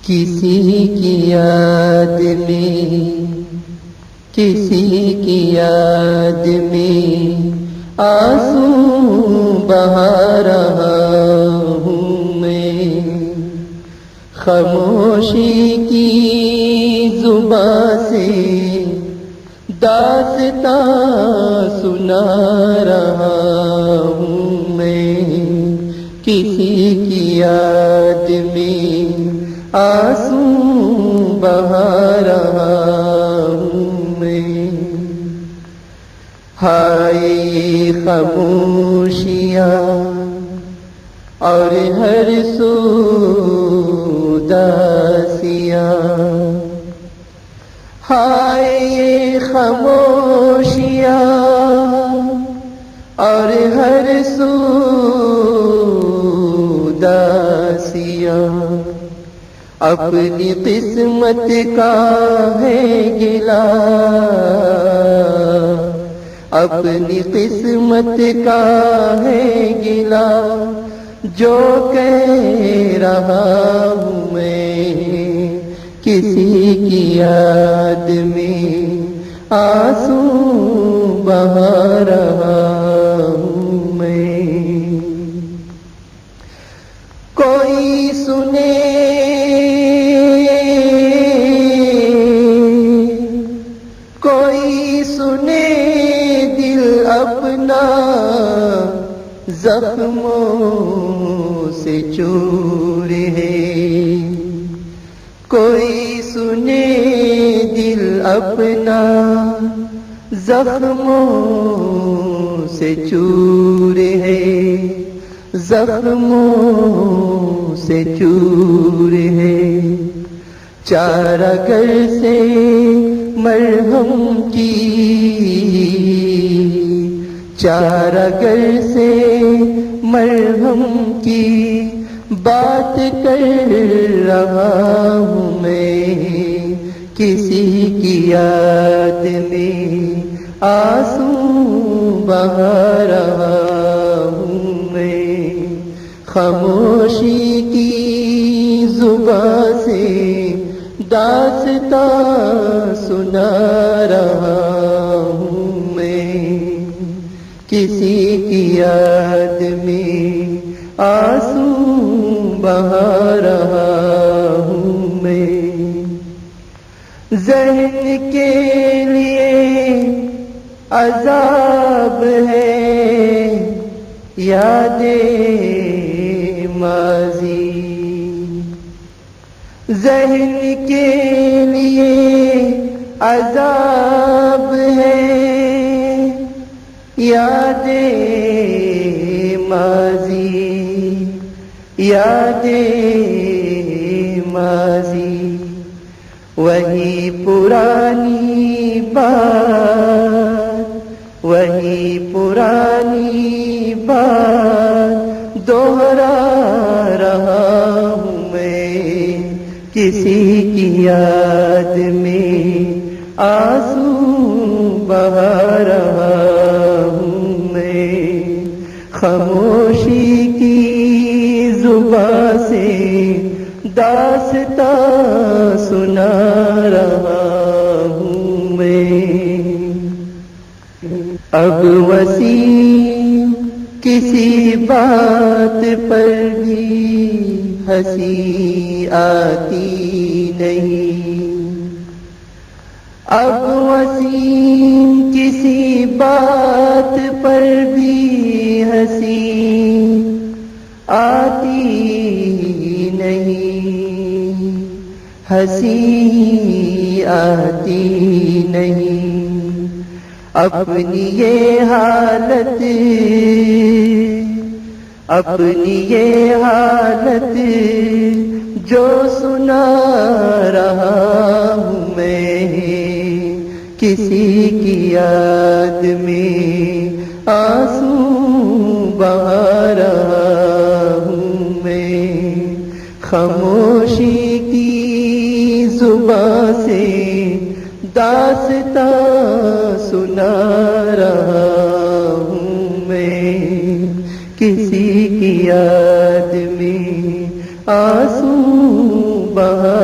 کسی کی یاد میں، کسی کی یاد میں آنسو بہا رہا ہوں میں، خاموشی کی زبان سے داستان سنا رہا ہوں میں، کسی کی یاد میں آنسو بہا رہا ہوں میں۔ ہائے خاموشیاں اور ہر سو اداسیاں، ہائے خاموشیاں اور ہر سو اداسیاں، اپنی قسمت کا ہے گلا، اپنی قسمت کا ہے گلا، جو کہہ رہا ہوں میں، کسی کی یاد میں آنسو بہا رہا ہوں میں۔ کوئی سنے کوئی سنے دل اپنا زخموں سے چور ہے، کوئی سنے دل اپنا زخموں سے چور ہے، زخموں سے چور ہے، چارہ گر سے مرہم کی، چارہ گر سے مرہم کی بات کر رہا ہوں میں، کسی کی یاد میں آنسو بہا رہا ہوں میں، خاموشی کی زبان سے داستان سنا رہا ہوں میں، کسی کی یاد میں آنسو بہا رہا ہوں میں۔ ذہن کے لیے عذاب ہے یادیں ماضی، ذہن کے لیے عذاب ہے یادیں ماضی، یادیں ماضی، وہی پرانی بات، وہی پرانی بات دوہرا رہا ہوں میں، کسی کی یاد میں آنسو بہا رہا ہوں میں، خاموشی کی زبان سے داستان سنا رہا ہوں میں۔ اب وسیم کسی بات پر بھی ہنسی آتی نہیں، اب وسیم کسی بات پر بھی ہنسی آتی نہیں، ہنسی آتی نہیں، اپنی یہ حالت، اپنی یہ حالت جو سنا رہا ہوں میں، کسی کی یاد میں آنسو بہا رہا ہوں میں، خاموشی کی زبان سے داستان سنا رہا ہوں میں، کسی کی یاد میں آنسو بہا